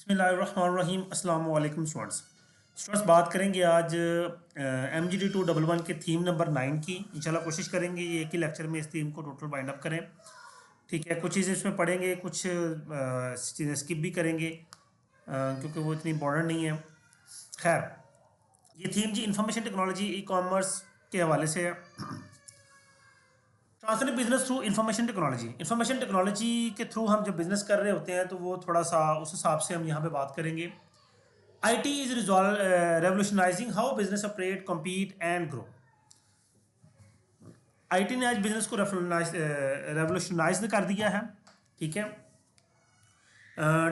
बिस्मिल्लाहिर्रहमानिर्रहीम। अस्सलाम वालेकुम स्टूडेंट्स बात करेंगे आज MGD 211 के थीम नंबर 9 की। इंशाल्लाह कोशिश करेंगे ये एक ही लेक्चर में इस थीम को टोटल वाइंड अप करें। ठीक है, कुछ चीज़ें इसमें पढ़ेंगे, कुछ चीज़ें स्किप भी करेंगे क्योंकि वो इतनी इंपॉर्टेंट नहीं है। खैर, ये थीम जी इंफॉर्मेशन टेक्नोलॉजी ई कॉमर्स के हवाले से है। Transferring business through information technology के थ्रू हम जब बिजनेस कर रहे होते हैं तो वो थोड़ा सा उस हिसाब से हम यहाँ पे बात करेंगे। IT is revolutionising how business operate, compete and grow. IT ने आज बिजनेस को रेवोल्यूशनाइज कर दिया है। ठीक है,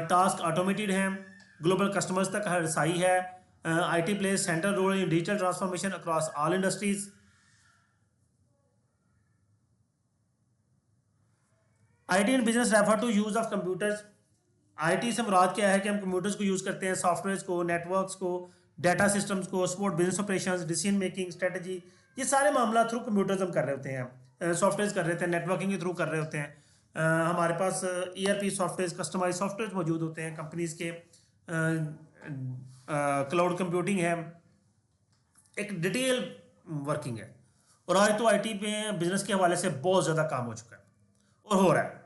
टास्क ऑटोमेटेड हैं, ग्लोबल कस्टमर्स तक रसाई है। IT plays central role in digital transformation across all industries. IT in business refer to use of computers. IT से मुराद क्या है कि हम कंप्यूटर्स को यूज़ करते हैं, सॉफ्टवेयर्स को, नेटवर्क्स को, डाटा सिस्टम्स को, support business operations, decision making, strategy, ये सारे मामला थ्रू कंप्यूटर्स हम कर रहे होते हैं, सॉफ्टवेयर्स कर रहे होते हैं, नेटवर्किंग के थ्रू कर रहे होते हैं। हमारे पास ERP सॉफ्टवेयर, कस्टमाइज सॉफ्टवेयर मौजूद होते हैं कंपनीज के, क्लाउड कंप्यूटिंग है, एक डिटेल वर्किंग है। और आज तो IT पे बिजनेस के हवाले से बहुत ज़्यादा काम हो चुका है और हो रहा है।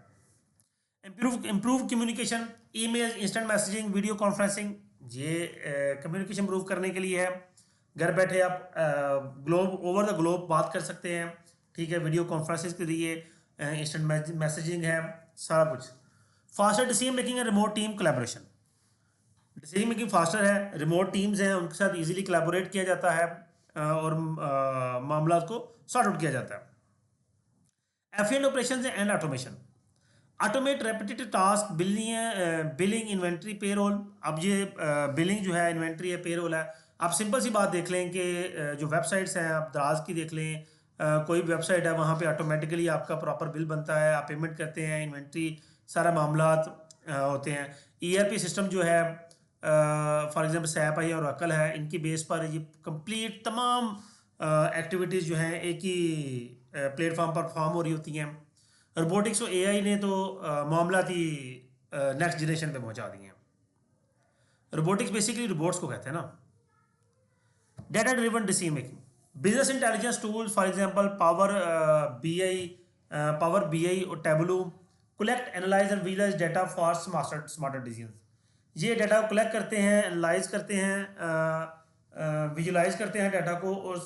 Improve communication, email, instant messaging, video conferencing, ये कम्युनिकेशन इम्प्रूव करने के लिए है। घर बैठे आप ग्लोब ओवर द ग्लोब बात कर सकते हैं। ठीक है, वीडियो कॉन्फ्रेंसिंग के लिए इंस्टेंट मैसेजिंग है, सारा कुछ। Faster decision making and remote team collaboration, decision making faster है, रिमोट टीम्स हैं उनके साथ इजीली कोलैबोरेट किया जाता है और मामला को सॉर्ट आउट किया जाता है। Efficient operation and automation, automate repetitive task, billing, inventory, payroll. अब ये बिलिंग जो है, इन्वेंट्री है, पेरोल है। आप सिंपल सी बात देख लें कि जो वेबसाइट्स हैं, आप दराज की देख लें, कोई भी वेबसाइट है वहाँ पे ऑटोमेटिकली आपका प्रॉपर बिल बनता है, आप पेमेंट करते हैं, इन्वेंट्री, सारा मामलात होते हैं। ERP सिस्टम जो है, फॉर एग्जांपल SAP है और अकल है, इनकी बेस पर ये कंप्लीट तमाम एक्टिविटीज़ जो हैं एक ही प्लेटफॉर्म पर परफॉर्म हो रही होती हैं। रोबोटिक्स और AI ने तो मामलाती नेक्स्ट जनरेशन पे पहुंचा दिए हैं। रोबोटिक्स बेसिकली रोबोट्स को कहते हैं ना। Data driven decision making, business intelligence tool, for example power BI और Tableau, collect, analyse and visualise data for smarter decision. ये डाटा को कलेक्ट करते हैं, एनालाइज करते हैं, विजुलाइज करते हैं डाटा को, और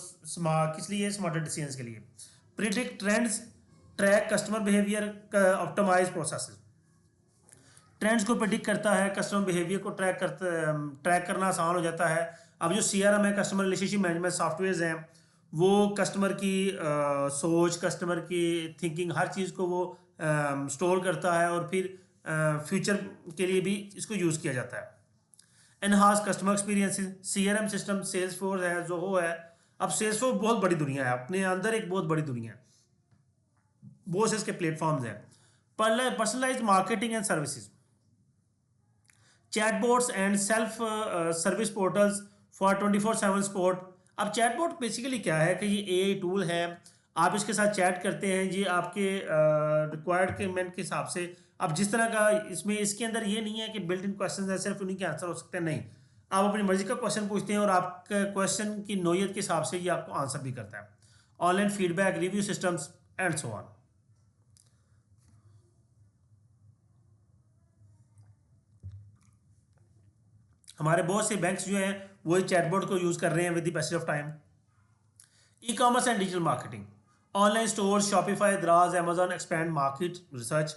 किस लिए? स्मार्टर डिसीजन के लिए। Predict trends, track customer behaviour, optimise processes. Trends को प्रिडिक्ट करता है, कस्टमर बिहेवियर को ट्रैक करना आसान हो जाता है। अब जो CRM है, कस्टमर रिलेशनशिप मैनेजमेंट सॉफ्टवेयर हैं, वो कस्टमर की सोच, कस्टमर की थिंकिंग, हर चीज़ को वो स्टोर करता है और फिर फ्यूचर के लिए भी इसको यूज़ किया जाता है। Enhance customer experience, CRM system, Salesforce है, जोहो है। अब सेल्सफोर्स बहुत बड़ी दुनिया है, अपने अंदर एक बहुत बड़ी दुनिया है, बहुत से इसके प्लेटफॉर्म्स हैं। Personalised marketing and services, chatbots and self service portals for 24/7 support. अब चैटबॉट बेसिकली क्या है कि ये AI टूल है, आप इसके साथ चैट करते हैं जी, आपके रिक्वायरमेंट के हिसाब से। अब जिस तरह का इसमें, इसके अंदर ये नहीं है कि बिल्ट इन क्वेश्चन है, सिर्फ उन्हीं के आंसर हो सकते हैं, नहीं, आप अपनी मर्जी का क्वेश्चन पूछते हैं और आपके क्वेश्चन की नोयत के हिसाब से ये आपको आंसर भी करता है। Online feedback, review systems and so on. हमारे बहुत से बैंक्स जो हैं वो चैटबॉट को यूज़ कर रहे हैं with the passage of time. E commerce and digital marketing, online store, Shopify, दराज, अमेजॉन, एक्सपैंड मार्केट रिसर्च।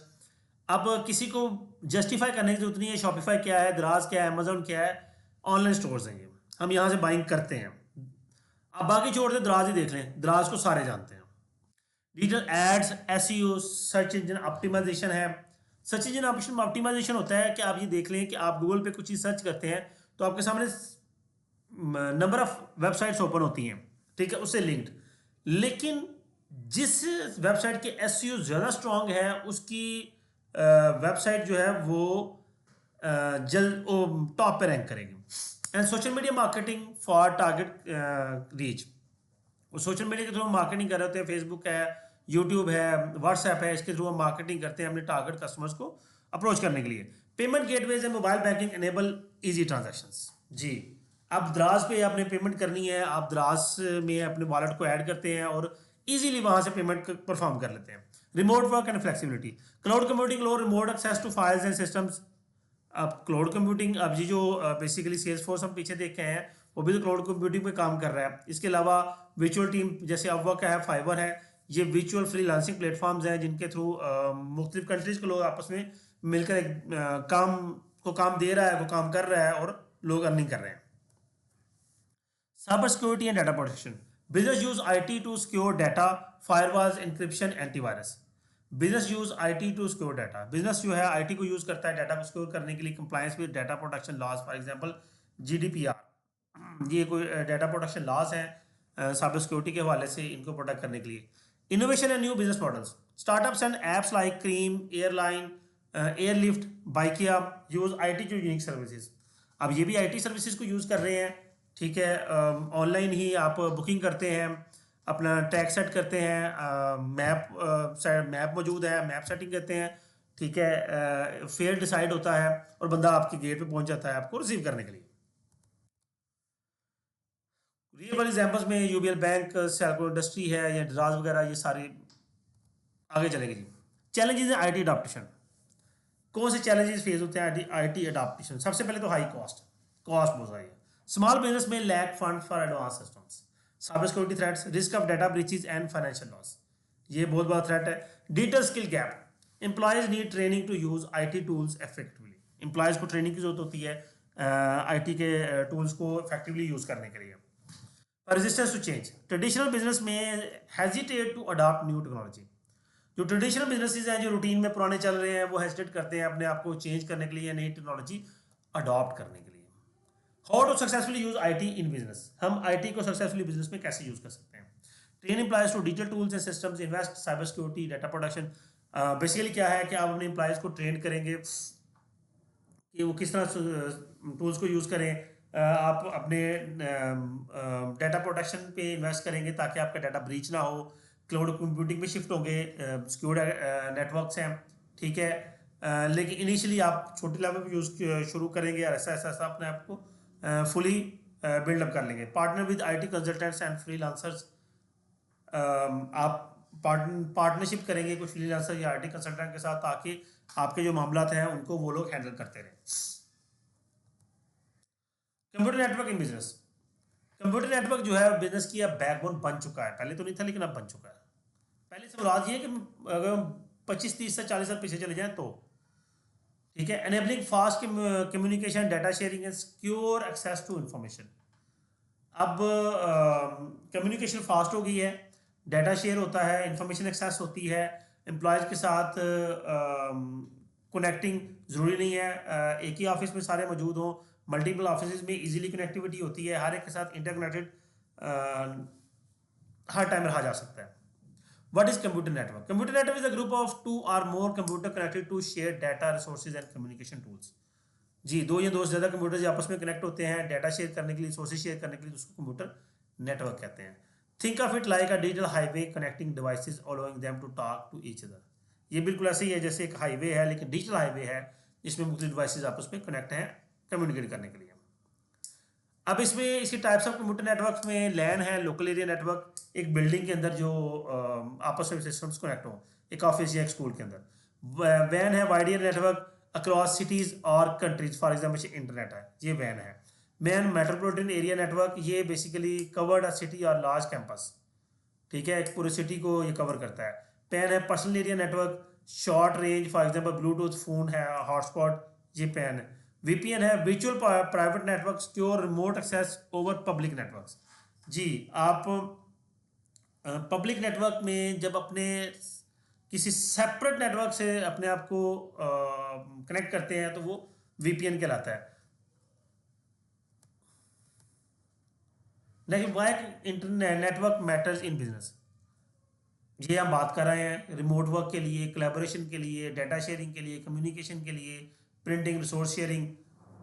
अब किसी को जस्टिफाई करने की जरूरत नहीं है, शॉपिफाई क्या है, दराज क्या है, अमेजॉन क्या है, ऑनलाइन स्टोर्स हैं ये, हम यहाँ से बाइंग करते हैं। अब बाकी छोड़ दें, दराज ही देख लें, दराज को सारे जानते हैं। Digital ads, SEO, search engine optimisation है। सर्च इंजन ऑप्टिमाइजेशन होता है कि आप ये देख लें कि आप गूगल पे कुछ चीज़ सर्च करते हैं तो आपके सामने नंबर ऑफ वेबसाइट्स ओपन होती हैं, ठीक है, उससे लिंक्ड। लेकिन जिस वेबसाइट के SEO ज़्यादा स्ट्रॉन्ग है उसकी वेबसाइट जो है वो जल्द टॉप पे रैंक करेगी। And social media marketing for target reach, वो सोशल मीडिया के थ्रू हम मार्केटिंग कर रहे होते हैं, फेसबुक है, यूट्यूब है, व्हाट्सएप है, इसके थ्रू हम मार्केटिंग करते हैं अपने टारगेट कस्टमर्स को अप्रोच करने के लिए। Payment gateways and mobile banking enable easy transactions. जी, अब दराज पे आपने पेमेंट करनी है, आप दराज में अपने वॉलेट को ऐड करते हैं और इजीली वहाँ से पेमेंट परफॉर्म कर लेते हैं। Remote work and flexibility, cloud computing लो remote access to files and systems. अब क्लाउड कंप्यूटिंग, अब ये जो बेसिकली सेल्स फोर्स हम पीछे देख के हैं वो भी तो क्लाउड कंप्यूटिंग पे काम कर रहा है। इसके अलावा वर्चुअल टीम जैसे अपवर्क है, फाइवर है, ये वर्चुअल फ्रीलांसिंग प्लेटफॉर्म्स हैं जिनके थ्रू मुख्तलिफ कंट्रीज के लोग आपस में मिलकर एक काम दे रहा है, को काम कर रहा है और लोग अर्निंग कर रहे हैं। Cyber security and data protection, business use IT to secure data, firewalls, encryption, antivirus. Business use IT to secure data, business जो है आईटी को यूज करता है डाटा को सिक्योर करने के लिए, compliance with data protection laws, for example GDPR, ये कोई डाटा प्रोटेक्शन लॉज हैं साइबर सिक्योरिटी के हवाले से, इनको प्रोटेक्ट करने के लिए। Innovation and new business models, startups and apps like Careem, airline, Airlift, Bykea use IT to unique services. अब ये भी आईटी सर्विसेज को यूज़ कर रहे हैं, ठीक है। ऑनलाइन ही आप बुकिंग करते हैं, अपना टैग सेट करते हैं, मैप मौजूद है, मैप सेटिंग करते हैं, ठीक है। फेयर डिसाइड होता है और बंदा आपके गेट पे पहुंच जाता है आपको रिसीव करने के लिए। रियल वर्ल्ड एग्जांपल्स में यूबीएल बैंक, सेल्को इंडस्ट्री है या ड्राज वगैरह, ये सारे आगे चलेंगे जी। चैलेंजेस इन आईटी अडॉप्टेशन, कौन से चैलेंजेस फेस होते हैं आईटी अडॉप्टेशन? सबसे पहले तो हाई कॉस्ट, कॉस्ट बहुत सारी है। स्मॉल बिजनेस में lack fund for advance systems, cyber security threats, risk of data breaches and financial loss, ये बहुत बड़ा थ्रेट है। Digital skill gap, employees need training to use IT tools effectively, employees को training की जरूरत होती है आईटी के टूल्स को इफेक्टिवली यूज करने के लिए। Resistance to change, traditional business में hesitate to adopt new technology, जो ट्रेडिशनल बिजनेसेस हैं जो रूटीन में पुराने चल रहे हैं वो हेजिटेट करते हैं अपने आप को चेंज करने के लिए, नई टेक्नोलॉजी अडॉप्ट करने के लिए। How to successfully use IT in business, हम आईटी को सक्सेसफुली बिजनेस में कैसे यूज कर सकते हैं? Train employees to digital tools and systems, invest cyber security, data protection. Basically क्या है कि आप अपने एम्प्लॉयज को ट्रेन करेंगे कि वो किस तरह टूल्स को यूज़ करें। आप अपने डाटा प्रोटेक्शन पे इन्वेस्ट करेंगे ताकि आपका डाटा ब्रीच ना हो। क्लाउड कंप्यूटिंग में शिफ्ट होंगे, सिक्योर नेटवर्क्स हैं, ठीक है। लेकिन इनिशियली आप छोटे लेवल पर यूज़ शुरू करेंगे और ऐसा ऐसा ऐसा अपने आप को फुली बिल्डअप कर लेंगे। Partner with IT consultants and freelancers, आप पार्टनरशिप करेंगे कुछ फ्रीलांसर या आईटी कंसल्टेंट के साथ ताकि आपके जो मामला हैं उनको वो लोग हैंडल करते रहें। Computer network in business, computer network जो है बिजनेस की अब बैकबोन बन चुका है, पहले तो नहीं था लेकिन अब बन चुका है। पहले से मुराद ये है कि अगर 25 30 से 40 साल पीछे चले जाएं तो, ठीक है। Enabling fast communication, data sharing and secure access to information, अब कम्युनिकेशन फास्ट हो गई है, डाटा शेयर होता है, इंफॉर्मेशन एक्सेस होती है, एम्प्लॉयज़ के साथ कनेक्टिंग ज़रूरी नहीं है एक ही ऑफिस में सारे मौजूद हों, मल्टीपल ऑफिस में इजीली कनेक्टिविटी होती है, हर एक के साथ इंटरकनेक्टेड हर टाइम रहा जा सकता है। What is computer network? Computer network is a group of two or more computer connected to share data, resources and communication tools. जी, दो या दो से ज़्यादा कंप्यूटर जो आपस में कनेक्ट होते हैं डाटा शेयर करने के लिए, सोर्सेज शेयर करने के लिए, उसको कंप्यूटर नेटवर्क कहते हैं। Think of it like a digital highway connecting devices allowing them to talk to each other, ये बिल्कुल ऐसे ही है जैसे एक हाईवे है लेकिन डिजिटल हाईवे है जिसमें मुख्तलिफ डिवाइसेज आपस में कनेक्ट हैं कम्युनिकेट करने के लिए। अब इसमें इसकी टाइप्स ऑफ कंप्यूटर नेटवर्क में लैन है, लोकल एरिया नेटवर्क, एक बिल्डिंग के अंदर जो आपस में सिस्टम्स कनेक्ट हों, एक ऑफिस या एक स्कूल के अंदर। वैन है wide area network across cities और कंट्रीज, फॉर एग्जाम्पल इंटरनेट है, ये वैन है। मैन मेट्रोपॉलिटन एरिया नेटवर्क, ये बेसिकली कवर्ड अ सिटी और लार्ज कैंपस, ठीक है, एक पूरी सिटी को ये कवर करता है। पैन है personal area network, short range, for example Bluetooth phone है, हॉटस्पॉट, ये पैन है। वीपीएन है virtual private network, secure remote access over public networks. जी, आप पब्लिक नेटवर्क में जब अपने किसी सेपरेट नेटवर्क से अपने आप को कनेक्ट करते हैं तो वो वीपीएन कहलाता है। लेकिन why internet network matters in business, ये हम बात कर रहे हैं रिमोट वर्क के लिए, कोलैबोरेशन के लिए, डाटा शेयरिंग के लिए, कम्युनिकेशन के लिए, प्रिंटिंग, रिसोर्स शेयरिंग।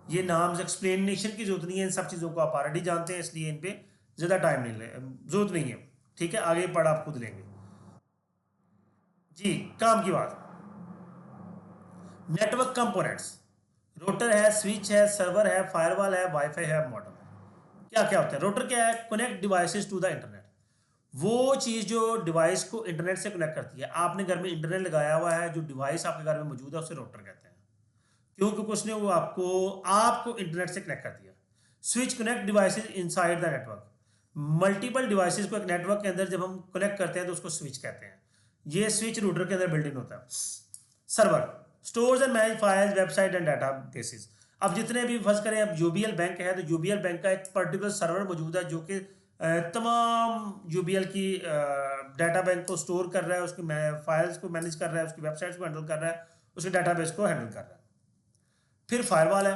ये नाम्स एक्सप्लेनेशन की जरूरत नहीं है, इन सब चीज़ों को आप ऑलरेडी जानते हैं इसलिए इन पे ज़्यादा टाइम नहीं जरूरत नहीं है, ठीक है। आगे पढ़ आप खुद लेंगे। जी, काम की बात, नेटवर्क कंपोनेंट्स, रोटर है, स्विच है, सर्वर है, फायरवॉल है, वाईफाई है, मॉडेम है। क्या क्या होता है? रोटर क्या है? Connect devices to the internet. वो चीज़ जो डिवाइस को इंटरनेट से कनेक्ट करती है। आपने घर में इंटरनेट लगाया हुआ है, जो डिवाइस आपके घर में मौजूद है उसे रोटर कहते हैं। क्यों? क्योंकि उसने वो आपको आपको इंटरनेट से कनेक्ट कर दिया। Switch connect devices inside the network. Multiple devices को एक नेटवर्क के अंदर जब हम कनेक्ट करते हैं तो उसको स्विच कहते हैं। ये स्विच रूटर के अंदर बिल्ट इन होता है। Server stores and manage files, website and data basis. अब जितने भी फर्ज करें, अब यूबीएल बैंक है तो यूबीएल बैंक का एक पर्टिकुलर सर्वर मौजूद है जो कि तमाम यूबीएल की डाटा बैंक को स्टोर कर रहा है, उसकी फाइल्स को मैनेज कर रहा है, उसकी वेबसाइट्स को हैंडल कर रहा है, उसके डाटाबेस को हैंडल कर रहा है। फिर फायरवॉल है,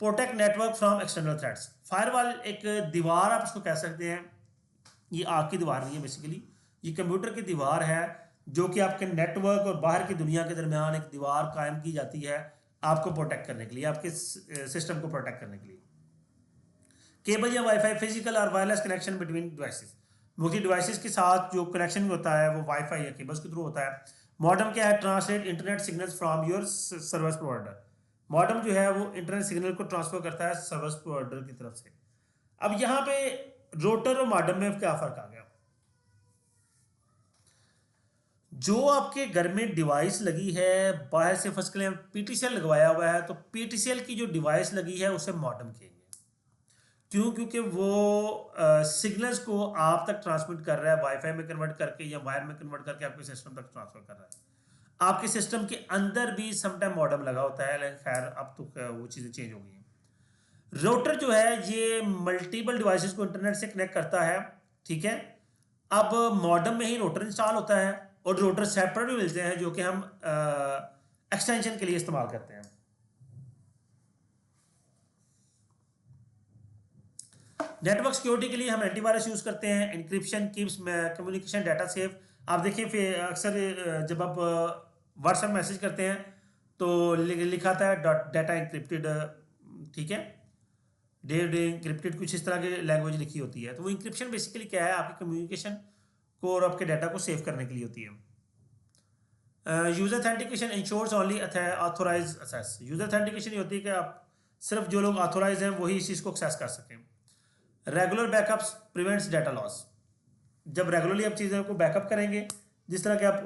protect network from external threats. Firewall एक दीवार आप इसको कह सकते हैं। ये आग की दीवार नहीं है, बेसिकली ये कंप्यूटर की दीवार है जो कि आपके नेटवर्क और बाहर की दुनिया के दरमियान एक दीवार कायम की जाती है आपको प्रोटेक्ट करने के लिए, आपके सिस्टम को प्रोटेक्ट करने के लिए। केबल या वाईफाई, फिजिकल और वायरलेस कनेक्शन बिटवीन डिवाइसेस। मुख्य डिवाइसेस के साथ जो कनेक्शन होता है वो वाईफाई या केबल्स के थ्रू होता है। मॉडेम क्या है? Translate internet signals from your service provider. Modem जो है वो इंटरनेट सिग्नल को ट्रांसफर करता है सर्विस प्रोवाइडर की तरफ से। अब यहाँ पे रोटर और मॉडेम में क्या फर्क आ गया? जो आपके घर में डिवाइस लगी है, बाहर से फर्स्ट क्लेम पीटीसीएल लगवाया हुआ है, तो पीटीसीएल की जो डिवाइस लगी है उसे मॉडेम कहेंगे। क्यों? क्योंकि वो सिग्नल्स को आप तक ट्रांसमिट कर रहा है, वाईफाई में कन्वर्ट करके या वायर में कन्वर्ट करके आपके सिस्टम तक ट्रांसफर कर रहा है। आपके सिस्टम के अंदर भी समटाइम मॉडेम लगा होता है, लेकिन खैर अब तो वो चीज़ें चेंज हो गई हैं। रोटर जो है ये मल्टीपल डिवाइसेस को इंटरनेट से कनेक्ट करता है, ठीक है। अब मॉडेम में ही रोटर इंस्टॉल होता है और रोटर सेपरेट भी मिलते हैं जो कि हम एक्सटेंशन के लिए इस्तेमाल करते हैं। नेटवर्क सिक्योरिटी के लिए हम एंटीवायरस यूज करते हैं। Encryption keeps communication data safe. आप देखिए फिर अक्सर जब आप व्हाट्सएप मैसेज करते हैं तो लिखा आता है डाटा इंक्रिप्टेड, ठीक है, डेट इंक्रिप्टेड, कुछ इस तरह की लैंग्वेज लिखी होती है। तो वो इंक्रिप्शन बेसिकली क्या है? आपकी कम्युनिकेशन को और आपके डाटा को सेव करने के लिए होती है। User authentication ensures only authorise access. User authentication ये होती है कि आप सिर्फ जो लोग ऑथोराइज हैं वही इस चीज़ को एक्सेस कर सकें। Regular backups prevents data loss. जब रेगुलरली आप चीज़ों को बैकअप करेंगे, जिस तरह के आप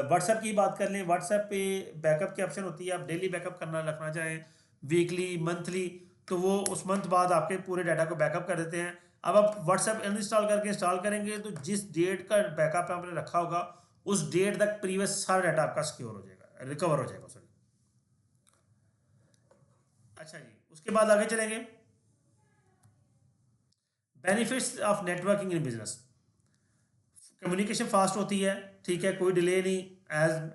व्हाट्सएप की बात कर लें, व्हाट्सएप पे बैकअप की ऑप्शन होती है। आप डेली बैकअप करना रखना चाहें, वीकली, मंथली, तो वो उस मंथ बाद आपके पूरे डाटा को बैकअप कर देते हैं। अब आप व्हाट्सएप अनइंस्टॉल करके इंस्टॉल करेंगे तो जिस डेट का बैकअप आपने रखा होगा उस डेट तक प्रीवियस सारा डाटा आपका सिक्योर हो जाएगा, रिकवर हो जाएगा, सॉरी। अच्छा जी, उसके बाद आगे चलेंगे। Benefits of networking in business. Communication fast होती है, ठीक है, कोई डिले नहीं,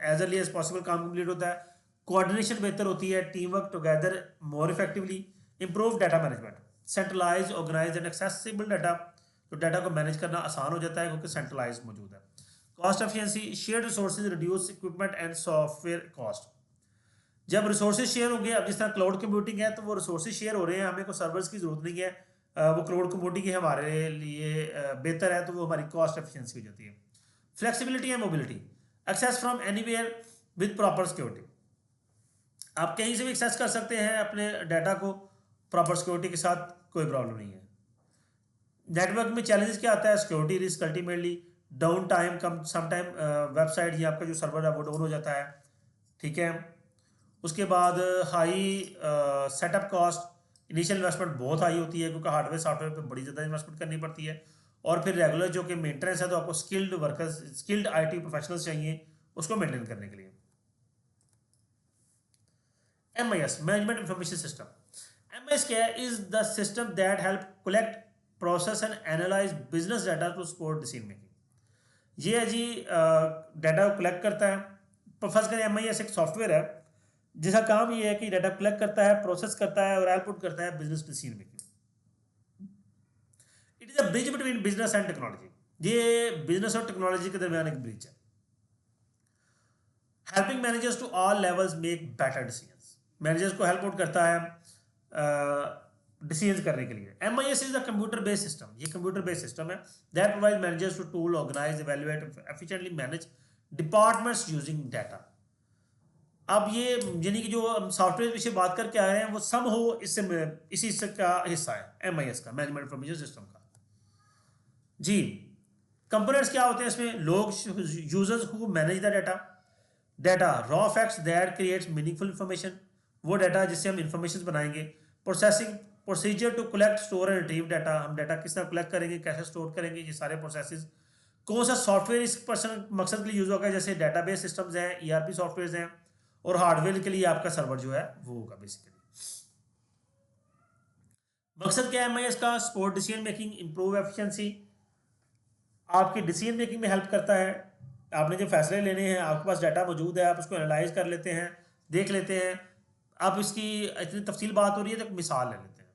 एज अर्ली एज पॉसिबल काम कंप्लीट होता है। कोऑर्डिनेशन बेहतर होती है, team work together more effectively. Improve data management, centralise organise and accessible data. तो डाटा को मैनेज करना आसान हो जाता है क्योंकि सेंट्रलाइज मौजूद है। Cost efficiency, share resources reduce equipment and software cost. जब रिसोर्सेज शेयर होंगे, अब जिस तरह क्लाउड कंप्यूटिंग है तो वो रिसोर्सेज शेयर हो रहे हैं, हमें कोई सर्वर्स की जरूरत नहीं है, वो क्लाउड कंप्यूटिंग है हमारे लिए बेहतर है, तो वो हमारी कॉस्ट एफिशिएंसी हो जाती है। Flexibility and mobility, access from anywhere with proper security. आप कहीं से भी एक्सेस कर सकते हैं अपने डाटा को प्रॉपर सिक्योरिटी के साथ, कोई प्रॉब्लम नहीं है। नेटवर्क में चैलेंजेस क्या आता है? Security risk ultimately, down time कम, सम टाइम वेबसाइट या आपका जो सर्वर है वो डाउन हो जाता है, ठीक है। उसके बाद high setup cost, initial investment बहुत हाई होती है क्योंकि हार्डवेयर सॉफ्टवेयर पे बड़ी ज़्यादा इन्वेस्टमेंट करनी पड़ती है। और फिर रेगुलर जो कि मेंटेनेंस है तो आपको skilled workers, skilled IT professionals चाहिए उसको मेंटेन करने के लिए। MIS, management information system. MIS क्या है? Is the system that help collect, process and analyse business data to support decision making. ये है जी, डाटा को कलेक्ट करता है। फर्स्ट करें MIS एक सॉफ्टवेयर है जिसका काम ये है कि डाटा कलेक्ट करता है, प्रोसेस करता है और आउटपुट करता है business decision making. It is a bridge between business and technology. ये बिजनेस और टेक्नोलॉजी के दरमियान एक ब्रिज है। Helping managers to all levels make better decisions. Managers को हेल्प आउट करता है डिसीजंस करने के लिए। MIS is the computer based system. ये कंप्यूटर बेस्ड सिस्टम है that provide managers to tool, organise, evaluate, efficiently manage departments using data. अब ये यानी कि जो हम सॉफ्टवेयर विषय बात करके आ रहे हैं वो सम हो इससे इसी से का हिस्सा है MIS का, मैनेजमेंट इंफॉर्मेशन सिस्टम का। जी, कंपोनेंट्स क्या होते हैं इसमें? लोग, users who manage the data, data raw facts that creates meaningful information, वो डाटा जिससे हम इंफॉर्मेशन बनाएंगे। Processing, procedure to collect store and retrieve data, हम डाटा किस तरह कलेक्ट करेंगे, कैसे स्टोर करेंगे, ये सारे प्रोसेसेस। कौन सा सॉफ्टवेयर इस पर्सन मकसद के लिए यूज होगा, जैसे डाटाबेस सिस्टम्स हैं, ERP सॉफ्टवेयर हैं, और हार्डवेयर के लिए आपका सर्वर जो है वो होगा बेसिकली। मकसद क्या है MIS का? Support decision making, improve efficiency, आपकी डिसीजन मेकिंग में हेल्प करता है। आपने जो फैसले लेने हैं, आपके पास डाटा मौजूद है, आप उसको एनालाइज कर लेते हैं, देख लेते हैं। अब इसकी इतनी तफसील बात हो रही है तो एक मिसाल ले लेते हैं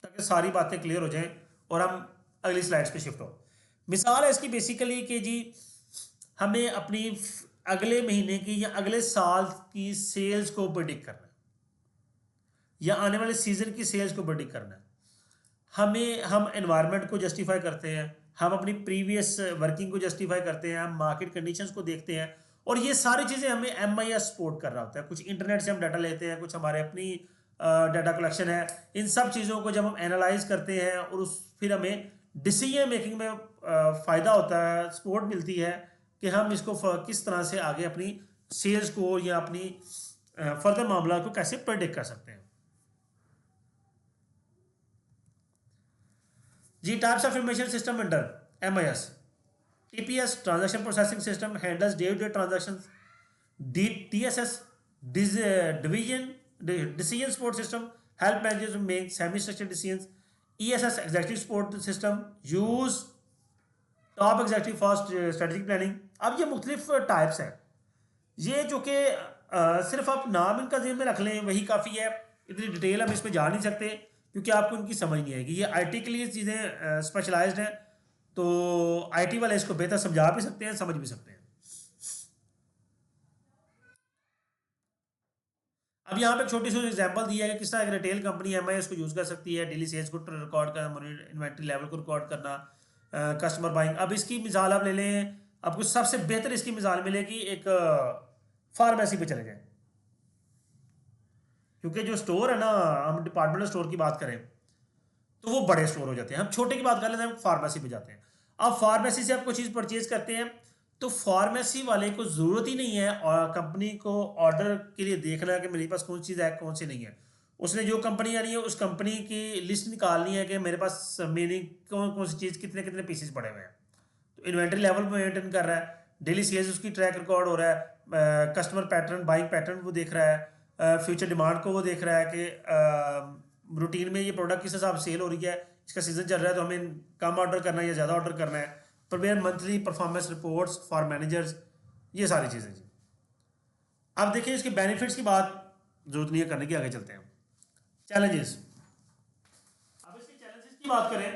ताकि सारी बातें क्लियर हो जाएं और हम अगली स्लाइड्स पे शिफ्ट हो। मिसाल है इसकी बेसिकली कि जी हमें अपनी अगले महीने की या अगले साल की सेल्स को प्रेडिक्ट करना है या आने वाले सीजन की सेल्स को प्रेडिक्ट करना है। हम एनवायरनमेंट को जस्टिफाई करते हैं, हम अपनी प्रीवियस वर्किंग को जस्टिफाई करते हैं, हम मार्केट कंडीशंस को देखते हैं, और ये सारी चीज़ें हमें MIS सपोर्ट कर रहा होता है। कुछ इंटरनेट से हम डाटा लेते हैं, कुछ हमारे अपनी डाटा कलेक्शन है। इन सब चीज़ों को जब हम एनालाइज करते हैं और फिर हमें डिसीजन मेकिंग में फ़ायदा होता है, सपोर्ट मिलती है कि हम इसको किस तरह से आगे अपनी सेल्स को या अपनी फर्दर मामला को कैसे प्रेडिक्ट कर सकते हैं। जी, types of information system under MIS: TPS transaction processing system handles day to day transaction, TSS division decision support system help managers make semi structured decisions, ESS executive support system use top executive for strategic planning. अब ये मुख्तलिफ types हैं, ये जो कि सिर्फ आप नाम इनका ज़हन में रख लें वही काफ़ी है। इतनी डिटेल हम इसमें जा नहीं सकते क्योंकि आपको इनकी समझ नहीं आएगी। ये IT के लिए चीज़ें स्पेशलाइज्ड हैं, तो IT वाले इसको बेहतर समझा भी सकते हैं, समझ भी सकते हैं। अब यहाँ पे छोटी सी एग्जांपल दिया है कि किस तरह एक रिटेल कंपनी MIS को यूज़ कर सकती है। डेली सेल्स को रिकॉर्ड करना, इन्वेंट्री लेवल को रिकॉर्ड करना, कस्टमर बाइंग। अब इसकी मिसाल आप ले लें, आपको सबसे बेहतर इसकी मिसाल मिलेगी एक फार्मेसी पे चले जाएं, क्योंकि जो स्टोर है ना, हम डिपार्टमेंटल स्टोर की बात करें तो वो बड़े स्टोर हो जाते हैं। हम छोटे की बात कर लेते हैं, हम फार्मेसी पे जाते हैं। अब फार्मेसी से आप कोई चीज़ परचेज करते हैं तो फार्मेसी वाले को ज़रूरत ही नहीं है और कंपनी को ऑर्डर के लिए देखना है कि मेरे पास कौन सी चीज़ है कौन सी नहीं है। उसने जो कंपनी आनी है उस कंपनी की लिस्ट निकालनी है कि मेरे पास मीनिंग कौन कौन सी चीज़ कितने कितने पीसेस पड़े हुए हैं। तो इन्वेंट्री लेवल मेंटेन कर रहा है, डेली सेल्स उसकी ट्रैक रिकॉर्ड हो रहा है, कस्टमर पैटर्न, बाइंग पैटर्न वो देख रहा है, फ्यूचर डिमांड को वो देख रहा है कि रूटीन में ये प्रोडक्ट किस हिसाब से सेल हो रही है, इसका सीजन चल रहा है तो हमें कम ऑर्डर करना है या ज़्यादा ऑर्डर करना है। Prepare monthly performance reports for managers, ये सारी चीज़ें जी। अब देखिए इसके बेनिफिट्स की बात जरूरत नहीं है करने की, आगे चलते हैं। चैलेंजेस, अब इसके चैलेंजेस की बात करें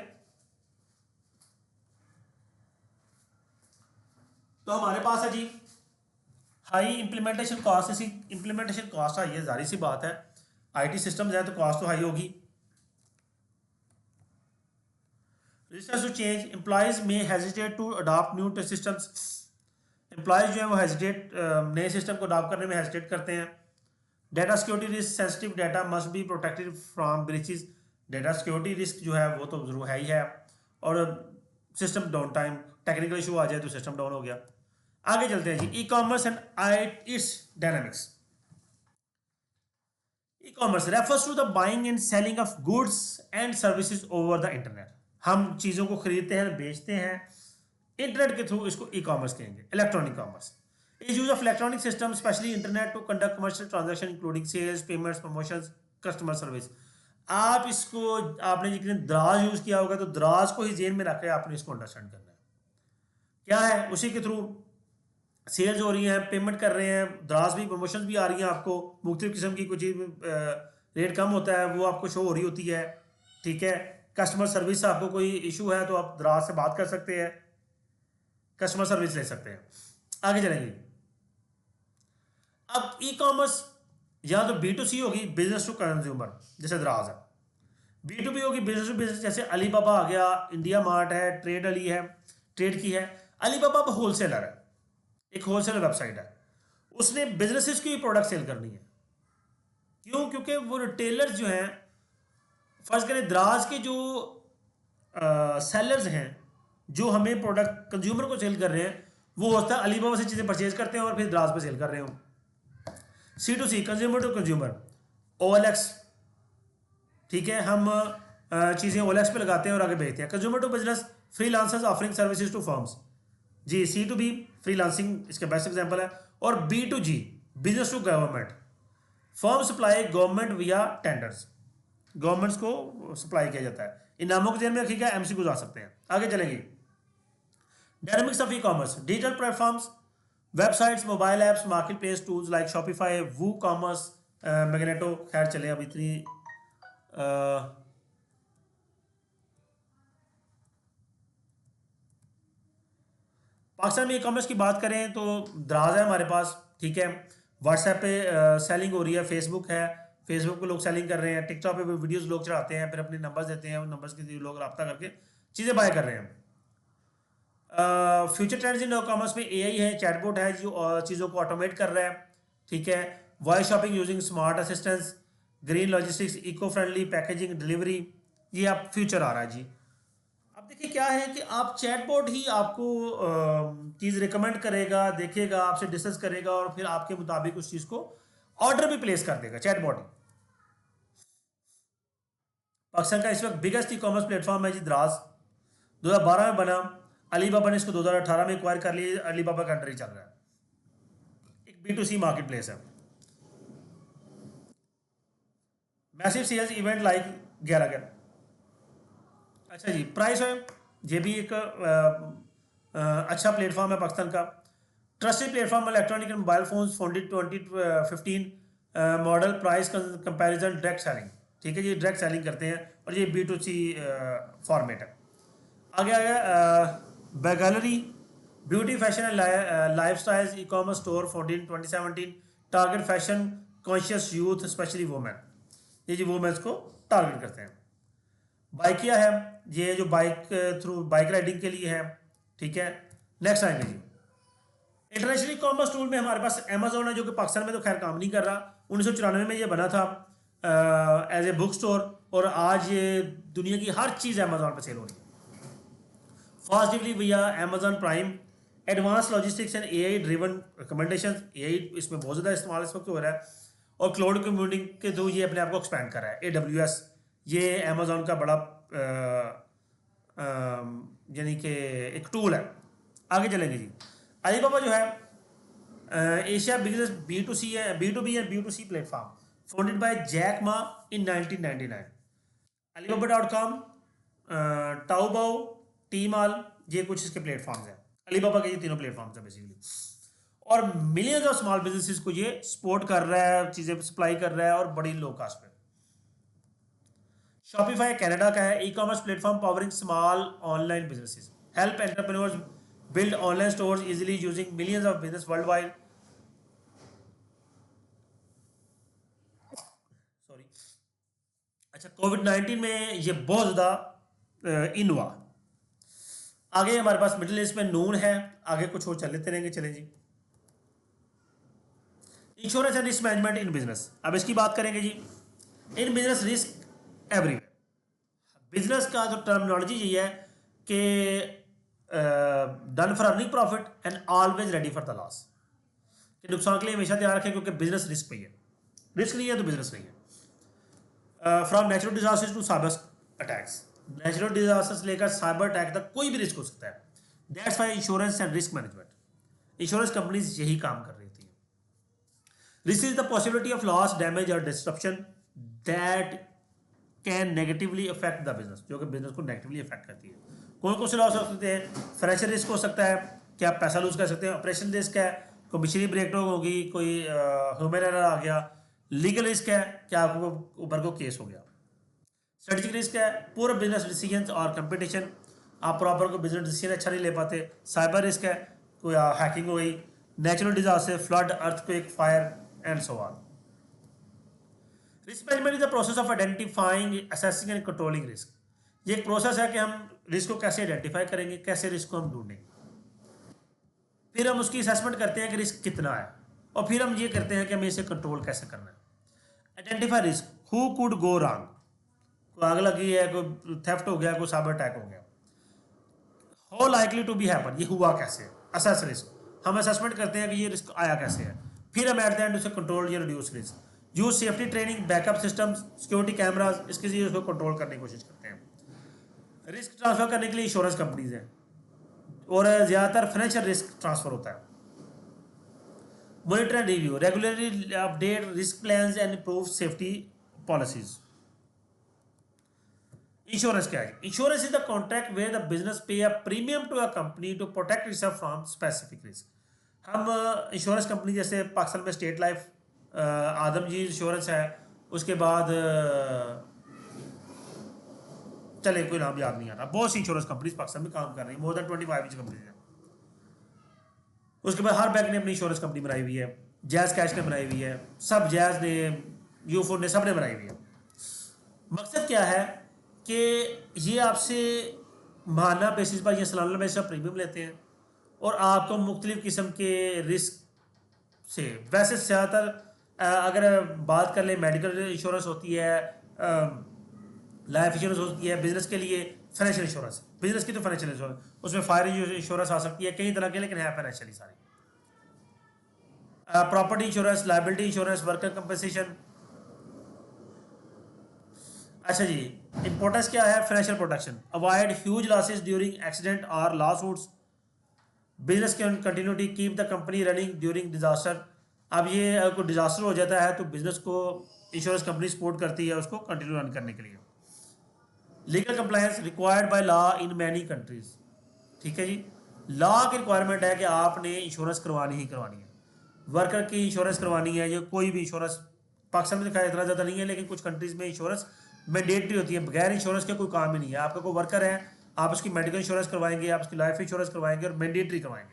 तो हमारे पास है जी हाई इम्प्लीमेंटेशन कॉस्ट। इसी इम्प्लीमेंटेशन कॉस्ट आई है, जारी सी बात है, IT सिस्टम्स है तो कॉस्ट तो हाई होगी। रेजिस्टेंस टू चेंज, एम्प्लॉयज में hesitate to adopt new systems. Employees जो है वो हेजिटेट, नए सिस्टम को अडॉप्ट करने में हेजिटेट करते हैं। Data security risk, sensitive data must be protected from breaches. Data security risk जो है वो तो जरूर है ही है, और system down time, technical issue आ जाए तो सिस्टम डाउन हो गया। आगे चलते हैं जी, ecommerce and its dynamics. Ecommerce refers to the buying and selling of goods and services over the internet. हम चीज़ों को खरीदते हैं, बेचते हैं इंटरनेट के थ्रू, इसको E-कॉमर्स कहेंगे, electronic commerce. Is use of electronic system specially internet to conduct commercial transaction including sales, payments, promotions, customer service. आप इसको, आपने जितने दराज यूज़ किया होगा तो दराज को ही जेन में रख के आपने इसको अंडरस्टैंड करना है। क्या है, उसी के थ्रू सेल्स हो रही है, पेमेंट कर रहे हैं, दराज भी, प्रमोशन भी आ रही हैं आपको, मुख्तलिफ किस्म की, कुछ रेट कम होता है वो आपको शो हो रही होती है, ठीक है। कस्टमर सर्विस से आपको कोई इशू है तो आप दराज से बात कर सकते हैं, कस्टमर सर्विस ले सकते हैं। आगे चलेंगे। अब E-कॉमर्स या तो B2C होगी, बिजनेस टू कंज्यूमर, जैसे दराज है। B2B होगी, बिजनेस टू बिजनेस, जैसे अलीबाबा आ गया, इंडिया मार्ट है, ट्रेड अली है, ट्रेड की है। अलीबाबा होलसेलर है, एक होलसेलर वेबसाइट है, उसने बिजनेसेस की प्रोडक्ट सेल करनी है। क्यों? क्योंकि वो रिटेलर्स जो हैं, फर्ज करें द्राज के जो सेलर्स हैं जो हमें प्रोडक्ट कंज्यूमर को सेल कर रहे हैं, वो होता है अलीबाबा से चीज़ें परचेज करते हैं और फिर द्राज पे सेल कर रहे हो। C2C, consumer to consumer, OLX, ठीक है, हम चीज़ें OLX पे लगाते हैं और आगे भेजते हैं। Consumer to business, freelancers offering services to firms, जी। C2B, फ्रीलांसिंग इसका बेस्ट एग्जांपल है। और B2G, business to government, firm supply government via tenders, governments को सप्लाई किया जाता है। इन नामों को ध्यान में रखिएगा, MCQ आ सकते हैं। आगे चलेंगे। Dynamics of ecommerce, digital platforms, websites, mobile apps, marketplace tools like Shopify, WooCommerce, Magento. खैर चले, अब इतनी पाकिस्तान में ई कॉमर्स की बात करें तो दराज है हमारे पास, ठीक है। व्हाट्सएप पे सेलिंग हो रही है, फेसबुक है, फेसबुक पे लोग सेलिंग कर रहे हैं, टिकटॉक पे वीडियोस लोग चढ़ाते हैं, फिर अपने नंबर्स देते हैं, उन नंबर्स के लिए लोग रब्ता करके चीज़ें बाय कर रहे हैं। फ्यूचर ट्रेंड्स इन कॉमर्स में AI है, चैटबॉट है जो चीज़ों को ऑटोमेट कर रहा है, ठीक है। Voice shopping using smart assistants, green logistics, eco friendly packaging, delivery, ये आप फ्यूचर आ रहा है जी। अब देखिए क्या है कि आप चैटबॉट ही आपको चीज़ रिकमेंड करेगा, देखेगा, आपसे डिस्कस करेगा और फिर आपके मुताबिक उस चीज़ को ऑर्डर भी प्लेस कर देगा, चैटबॉट ही। पाकिस्तान का इस वक्त बिगेस्ट ई कॉमर्स प्लेटफॉर्म है जी द्राज, 2012 में बना। अलीबाबा ने इसको 2018 में एक्वायर कर लिया, अलीबाबा का अंडर ही चल रहा है, एक B2C मार्केट प्लेस है। मैसिव सेल्स इवेंट लाइक 11 अच्छा जी। प्राइस है, ये भी एक अच्छा प्लेटफॉर्म है पाकिस्तान का। Trusted platform electronic and mobile phones, founded 2015 model, price comparison, direct selling, ठीक है जी, डायरेक्ट सेलिंग करते हैं और ये B2C फॉर्मेट है। आगे आया Bagallery, beauty fashion and lifestyle ecommerce store, founded 2017, target fashion conscious youth specially women, ये जी वुमेन्स को टारगेट करते हैं। बाइकिया है, ये जो बाइक थ्रू बाइक राइडिंग के लिए है, ठीक है। नेक्स्ट आएंगे जी। इंटरनेशनल ई कॉमर्स टूल में हमारे पास अमेजोन है, जो कि पाकिस्तान में तो खैर काम नहीं कर रहा। 1994 में ये बना था एज ए बुक स्टोर, और आज ये दुनिया की हर चीज़ अमेजोन पर सेल हो रही है। फास्ट डिलीवरी भैया Amazon prime, advance logistics and AI driven recommendation, AI इसमें बहुत ज़्यादा इस्तेमाल इस वक्त हो रहा है। और क्लाउड कंप्यूटिंग के थ्रू ये अपने आप को एक्सपैंड कर रहा है। AWS, ये अमेजोन का बड़ा यानी कि एक टूल है। आगे चलेंगे जी। अलीबाबा जो है एशिया बिगेस्ट B2C है, B2B and B2C platform, founded by Jack Ma in 1999। Alibaba.com, Taobao, टीमाल, ये कुछ इसके प्लेटफॉर्म्स हैं। अलीबाबा के ये तीनों प्लेटफॉर्म्स हैं बेसिकली, और मिलियंस ऑफ स्मॉल बिजनेसेस को ये सपोर्ट कर रहा है, चीज़ें सप्लाई कर रहा है और बड़ी लो कास्ट पे। शॉपिफाई कनाडा का है, e commerce platform powering small online businesses, help entrepreneurs build online stores easily using millions of business world wide. Sorry, अच्छा, कोविड-19 में ये बहुत ज़्यादा इन हुआ। आगे हमारे पास मिडिल ईस्ट में नून है, आगे कुछ और चल लेते रहेंगे, चले जी। Insurance and risk management in business, अब इसकी बात करेंगे जी। In business risk everywhere, business का जो टर्मिनोलॉजी ये है कि done for earning profit and always ready for the loss, कि नुकसान के लिए हमेशा तैयार रखें, क्योंकि बिजनेस रिस्क पे है, रिस्क नहीं है तो बिजनेस नहीं है। From natural disasters to cyber attacks, natural disaster से लेकर साइबर अटैक तक कोई भी रिस्क हो सकता है। That's why insurance and risk management, insurance companies यही काम कर रही थी। Risk is the possibility of loss, damage और disruption that can negatively affect the business, जो कि बिजनेस को नेगेटिवली अफेक्ट करती है। कौन कौन से लॉस हो सकते हैं? फाइनेंशियल रिस्क हो सकता है कि आप पैसा लूज कर सकते हैं, ऑपरेशन रिस्क है, कोई मशीनरी ब्रेकडाउन होगी, कोई ह्यूमन एरर आ गया, लीगल रिस्क है कि आपको ऊपर को केस हो गया, स्ट्रेटेजिक रिस्क है पूरा बिजनेस डिसीजन और कंपटीशन, आप प्रॉपर को बिजनेस डिसीजन अच्छा नहीं ले पाते, साइबर रिस्क है, कोई हैकिंग हो गई, natural disaster, flood, earthquake, fire and so on. Risk management is the process of identifying, assessing and controlling risk, ये एक प्रोसेस है कि हम रिस्क को कैसे आइडेंटिफाई करेंगे, कैसे रिस्क को हम ढूंढेंगे, फिर हम उसकी असेसमेंट करते हैं कि रिस्क कितना है, और फिर हम ये करते हैं कि हमें इसे कंट्रोल कैसे करना है। Identify risk, who could go wrong, कोई आग लगी है, कोई थेफ्ट हो गया, कोई साइबर अटैक हो गया, how likely to be happen, ये हुआ कैसे, असेस रिस्क, हम असेसमेंट करते हैं कि ये रिस्क आया कैसे है, फिर हम एट द एंड उसे कंट्रोल या reduce risk, use safety training, backup systems, security cameras, इसके जरिए उसको कंट्रोल करने की कोशिश करते हैं। रिस्क ट्रांसफर करने के लिए इंश्योरेंस कंपनीज हैं और ज़्यादातर फाइनेंशियल रिस्क ट्रांसफर होता है। Monitor and review, regularly update risk plans and improve safety policies. Insurance क्या है? Insurance is the contract where the business pay a premium to a company to protect itself from specific risk. हम insurance company जैसे पाकिस्तान में state life, आदमजी insurance है, उसके बाद चले कोई नाम याद नहीं आ रहा, बहुत सी इंश्योरेंस कंपनीज पाकिस्तान में काम कर रही है, मोर देन 25 कंपनीज हैं। उसके बाद हर बैंक ने अपनी इंश्योरेंस कंपनी बनाई हुई है, जैज कैश ने बनाई हुई है, सब जैज ने, यूफोर ने, सब ने बनाई हुई है। मकसद क्या है कि ये आपसे माहाना बेसिस पर या सालाना बेसिस पर प्रीमियम लेते हैं और आपको मुख्तलिफ किस्म के रिस्क से, वैसे ज़्यादातर अगर बात कर लें मेडिकल इंश्योरेंस होती है, लाइफ इंश्योरेंस होती है, बिजनेस के लिए फाइनेंशियल इंश्योरेंस, बिजनेस की तो फाइनेंशियल इंश्योरेंस, उसमें फायर इंश्योरेंस आ सकती है, कई तरह के, लेकिन है फाइनेंशियली सारी। Property insurance, liability insurance, worker compensation. अच्छा जी, इंपॉर्टेंस क्या है? Financial protection, avoid huge losses during accident और lawsuits, business continuity, keep the company running during disaster. अब ये अगर कोई डिजास्टर हो जाता है तो बिजनेस को इंश्योरेंस कंपनी सपोर्ट करती है उसको कंटिन्यू रन करने के लिए। Legal compliance required by law in many countries, ठीक है जी, लॉ की रिक्वायरमेंट है कि आपने इंश्योरेंस करवानी ही करवानी है, वर्कर की इंश्योरेंस करवानी है, या कोई भी इंश्योरेंस। पाकिस्तान में दिखाया इतना ज़्यादा नहीं है, लेकिन कुछ कंट्रीज़ में इंश्योरेंस मैंडेटरी होती है, बगैर इंश्योरेंस के कोई काम ही नहीं है। आपका कोई वर्कर है, आप उसकी मेडिकल इंश्योरेंस करवाएंगे, आप उसकी लाइफ इंश्योरेंस करवाएंगे और मैंडेटरी करवाएंगे।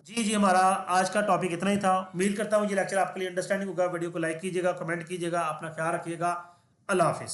जी जी, हमारा आज का टॉपिक इतना ही था। उम्मीद करता हूँ ये लेक्चर आपके लिए अंडरस्टैंडिंग होगा। वीडियो को लाइक कीजिएगा, कमेंट कीजिएगा, अपना ख्याल रखिएगा। अल्लाह हाफिज़।